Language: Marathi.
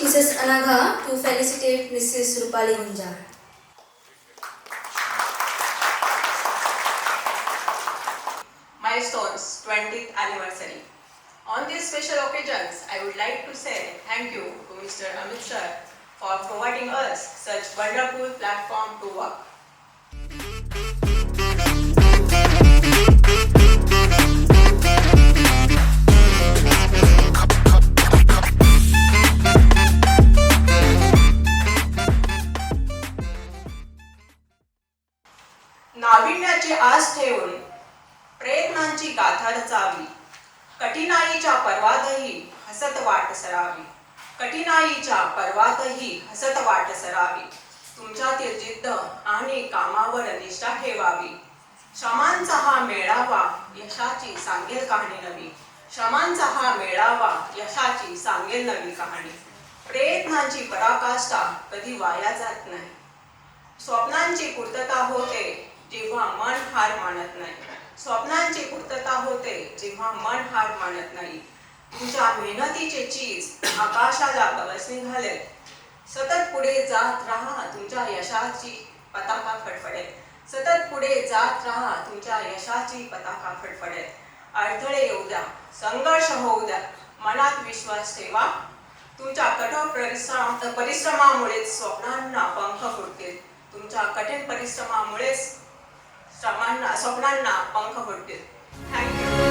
Mrs. Anagha to felicitate Mrs. Rupali Munjar. Milestones 20th anniversary. On these special occasions, I would like to say thank you to Mr. Amit sir for providing us such wonderful platform to work. नाविन्याची आस ठेवून प्रयत्नांची गाथा रचावी, कठीणाईच्या पर्वातही हसत वाट सरावी, कठीणाईच्या पर्वातही हसत वाट सरावी, तुमच्यातील जिद्द आणि कामावर निष्ठा ठेवावी. श्रमांचा हा मेळावा यशाची सांगेल कहाणी नवी, श्रमांचा हा मेळावा यशाची सांगेल नवी कहाणी. प्रयत्नांची पराकाष्ठा कधी वाया जात नाही, स्वप्नांची पूर्तता होते जेव्हा मन हार मानत नाही, स्वप्नांची पूर्तता होते जेव्हा मन हार मानत नाही. तुमच्या मेहनतीचे चीज आकाशाला गवसणी घालेल, सतत पुढे जात राहा तुमच्या यशाची पताका फडफडेल, सतत पुढे जात राहा तुमच्या यशाची पताका फडफडेल. अडथळे येऊ द्या, संघर्ष होऊ द्या, मनात विश्वास ठेवा, तुमच्या कठोर परिश्रमामुळेच स्वप्नांना पंख फुटतील, तुमच्या कठीण परिश्रमामुळेच स्वप्नांना पंख फुटतील. थँक्यू.